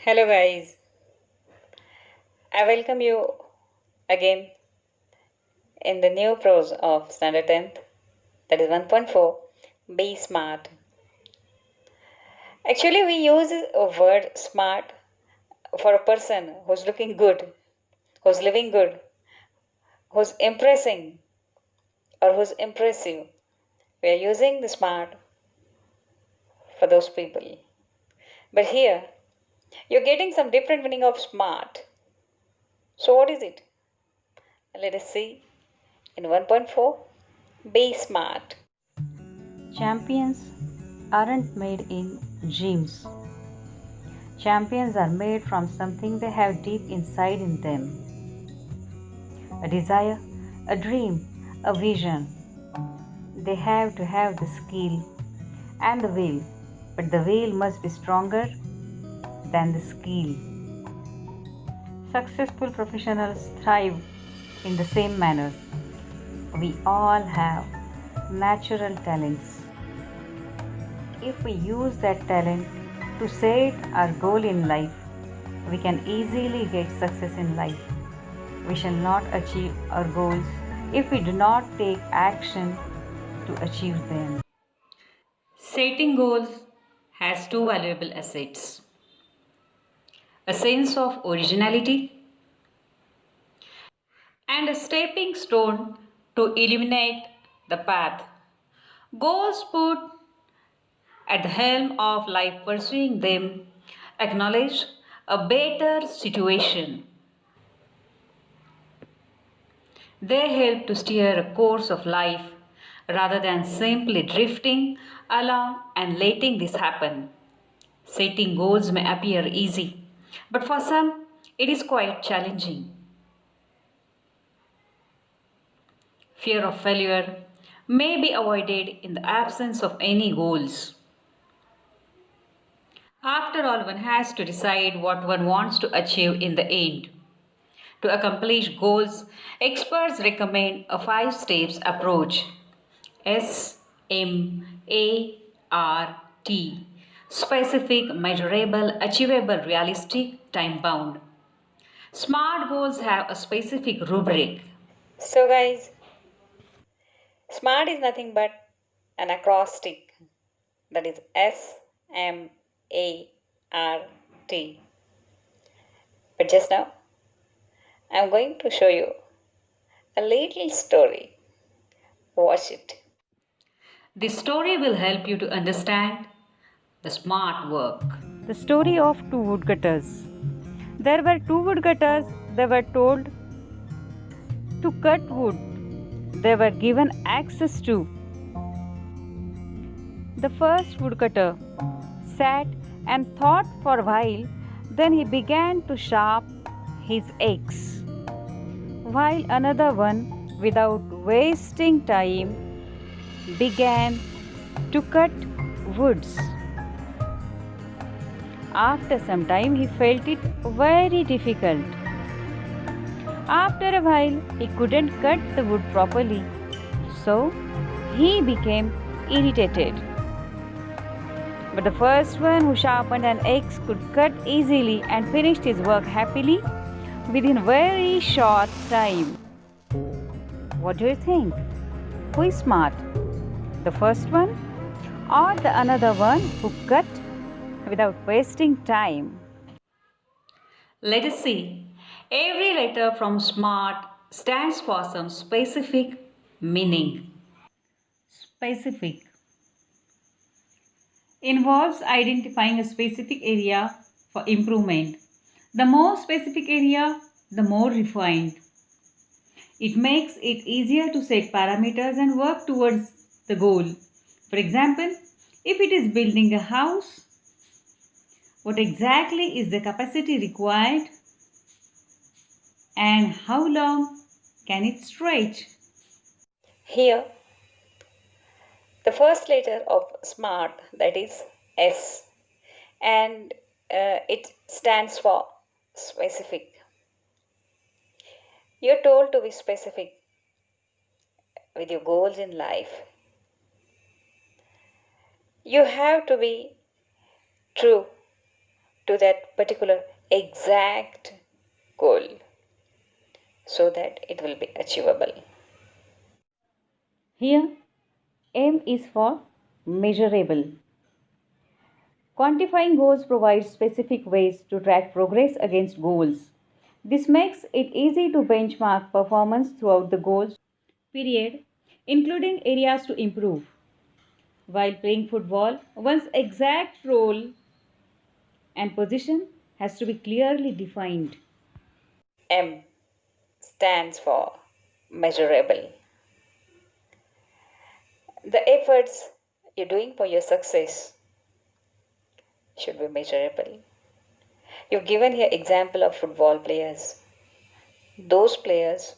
Hello guys, I welcome you again in the new prose of Standard 10th, that is 1.4, Be Smart. Actually, we use a word smart for a person who's looking good, who's living good, who's impressing, or who's impressive. We are using the smart for those people. But here, you're getting some different meaning of smart. So, what is it? Let us see in 1.4, Be Smart. Champions aren't made in gyms. Champions are made from something they have deep inside in them: a desire, a dream, a vision. They have to have the skill and the will, but the will must be stronger than the skill. Successful professionals thrive in the same manner. We all have natural talents. If we use that talent to set our goal in life, we can easily get success in life. We shall not achieve our goals if we do not take action to achieve them. Setting goals has two valuable assets: a sense of originality and a stepping stone to illuminate the path. Goals put at the helm of life pursuing them acknowledge a better situation. They help to steer a course of life rather than simply drifting along and letting this happen. Setting goals may appear easy, but for some it is quite challenging. Fear of failure may be avoided in the absence of any goals. After all, one has to decide what one wants to achieve in the end. To accomplish goals, experts recommend a 5 steps approach: SMART. Specific, measurable, achievable, realistic, time bound. SMART goals have a specific rubric. So, guys, SMART is nothing but an acrostic, that is SMART. But just now, I'm going to show you a little story. Watch it. This story will help you to understand the smart work. The story of two woodcutters. There were two woodcutters. They were told to cut wood. They were given access to. The first woodcutter sat and thought for a while, then he began to sharp his axe, while another one, without wasting time, began to cut woods. After some time, he felt it very difficult. After a while, he couldn't cut the wood properly, so he became irritated. But the first one who sharpened an axe could cut easily and finished his work happily within a very short time. What do you think? Who is smart? The first one or the another one who cut without wasting time? Let us see. Every letter from SMART stands for some specific meaning. Specific involves identifying a specific area for improvement. The more specific area, the more refined. It makes it easier to set parameters and work towards the goal. For example, if it is building a house, what exactly is the capacity required and how long can it stretch? Here, the first letter of SMART, that is S, and it stands for specific. You're told to be specific with your goals in life. You have to be true to that particular exact goal so that it will be achievable. Here, M is for measurable. Quantifying goals provides specific ways to track progress against goals. This makes it easy to benchmark performance throughout the goals period, including areas to improve. While playing football, one's exact role and position has to be clearly defined. M stands for measurable. The efforts you're doing for your success should be measurable. You've given here example of football players. Those players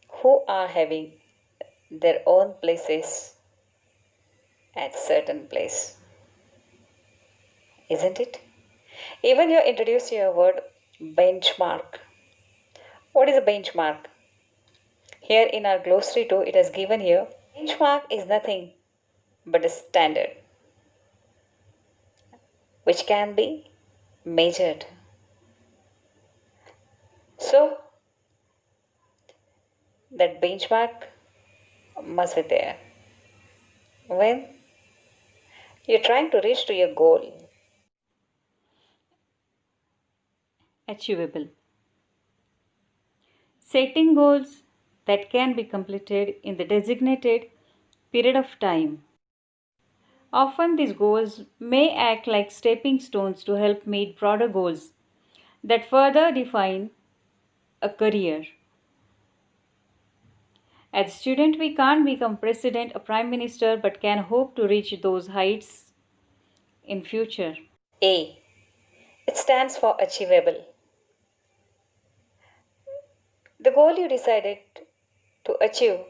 who are having their own places at certain place, isn't it? Even you introduce your word benchmark. What is a benchmark? Here in our glossary too, it has given here benchmark is nothing but a standard which can be measured. So that benchmark must be there when you're trying to reach to your goal. Achievable. Setting goals that can be completed in the designated period of time. Often, these goals may act like stepping stones to help meet broader goals that further define a career. As a student, we can't become president or prime minister but can hope to reach those heights in future. A. It stands for achievable. The goal you decided to achieve,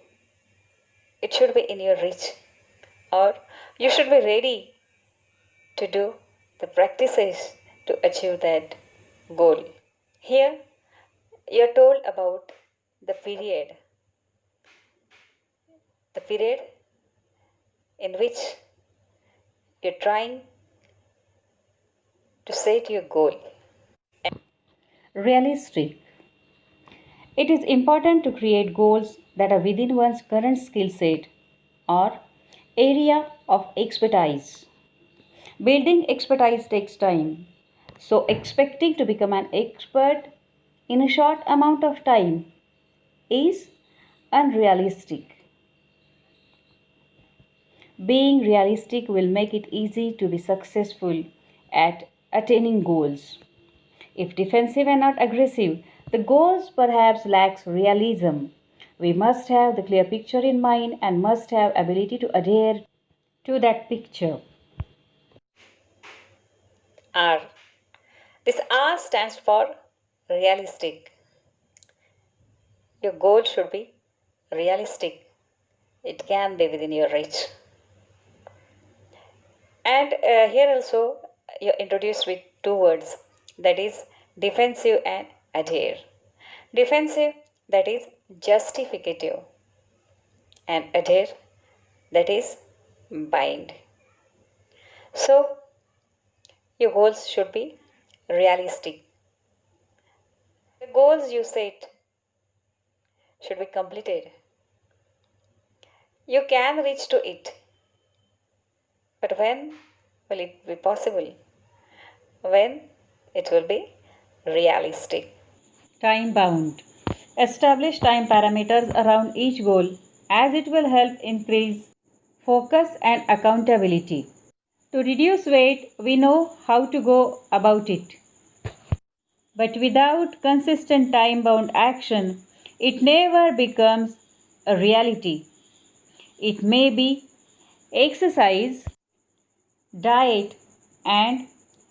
it should be in your reach, or you should be ready to do the practices to achieve that goal. Here, you're told about the period in which you're trying to set your goal. Realistic. It is important to create goals that are within one's current skill set or area of expertise. Building expertise takes time, so expecting to become an expert in a short amount of time is unrealistic. Being realistic will make it easy to be successful at attaining goals. If defensive and not aggressive, the goals perhaps lacks realism. We must have the clear picture in mind and must have ability to adhere to that picture. R. This R stands for realistic. Your goal should be realistic. It can be within your reach. And here also you're introduced with two words, that is defensive and adhere. Defensive, that is justificative, and adhere, that is bind. So your goals should be realistic. The goals you set should be completed. You can reach to it, but when will it be possible? When it will be realistic. Time bound. Establish time parameters around each goal as it will help increase focus and accountability. To reduce weight, we know how to go about it. But without consistent time bound action, it never becomes a reality. It may be exercise, diet, and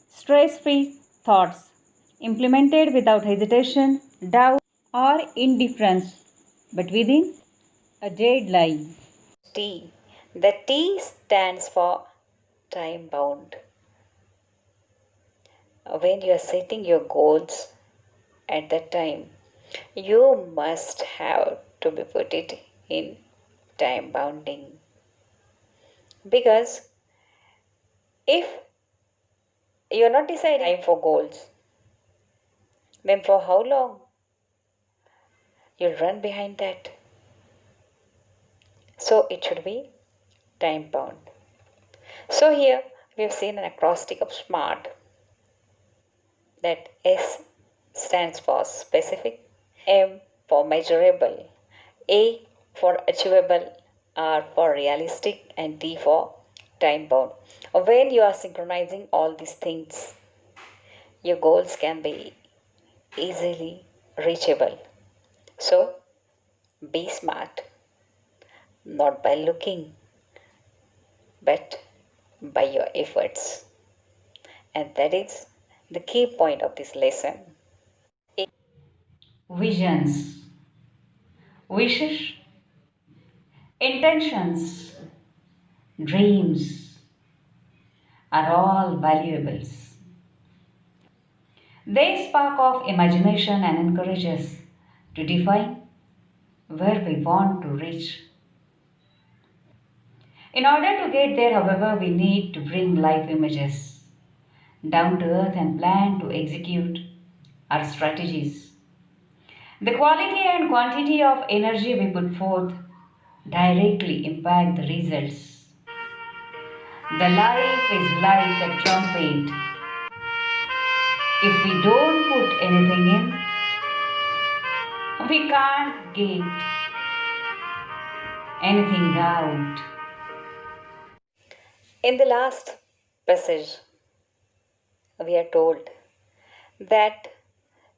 stress free thoughts implemented without hesitation, doubt, or indifference, but within a deadline. T. The T stands for time bound. When you are setting your goals at that time, You must have to be put it in time bounding. Because if you're not deciding time for goals, then for how long you'll run behind that? So it should be time bound. So here we have seen an acrostic of SMART, that S stands for specific, M for measurable, A for achievable, R for realistic, and T for time bound. When you are synchronizing all these things, your goals can be easily reachable. So be smart, not by looking, but by your efforts. And that is the key point of this lesson. Visions, wishes, intentions, dreams are all valuables. They spark off imagination and encourage us to define where we want to reach. In order to get there, however, we need to bring life images down to earth and plan to execute our strategies. The quality and quantity of energy we put forth directly impact the results. The life is like a trumpet. If we don't put anything in, we can't get anything out. In the last passage, we are told that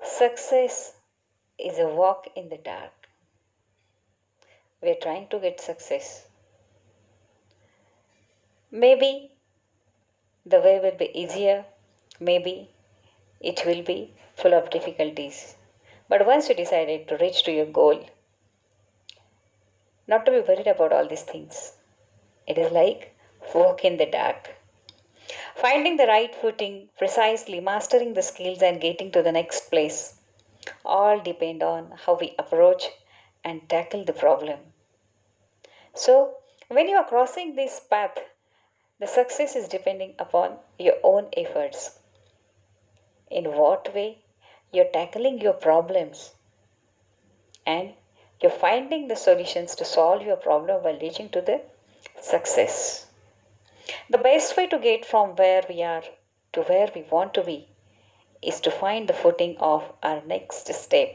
success is a walk in the dark. We are trying to get success. Maybe the way will be easier, maybe it will be full of difficulties. But once you decided to reach to your goal, not to be worried about all these things. It is like walk in the dark. Finding the right footing, precisely mastering the skills and getting to the next place all depend on how we approach and tackle the problem. So, when you are crossing this path, the success is depending upon your own efforts. In what way you're tackling your problems and you're finding the solutions to solve your problem while reaching to the success. The best way to get from where we are to where we want to be is to find the footing of our next step.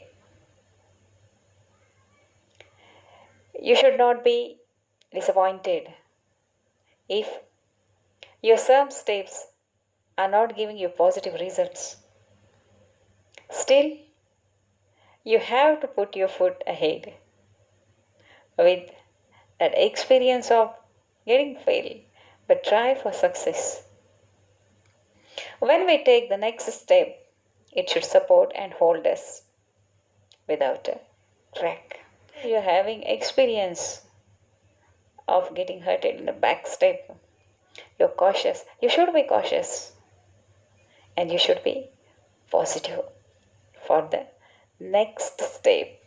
You should not be disappointed if your some steps are not giving you positive results. Still, you have to put your foot ahead with that experience of getting failed, but try for success. When we take the next step, it should support and hold us without a crack. You're having experience of getting hurted in the back step. You're cautious. You should be cautious. And you should be positive for the next step.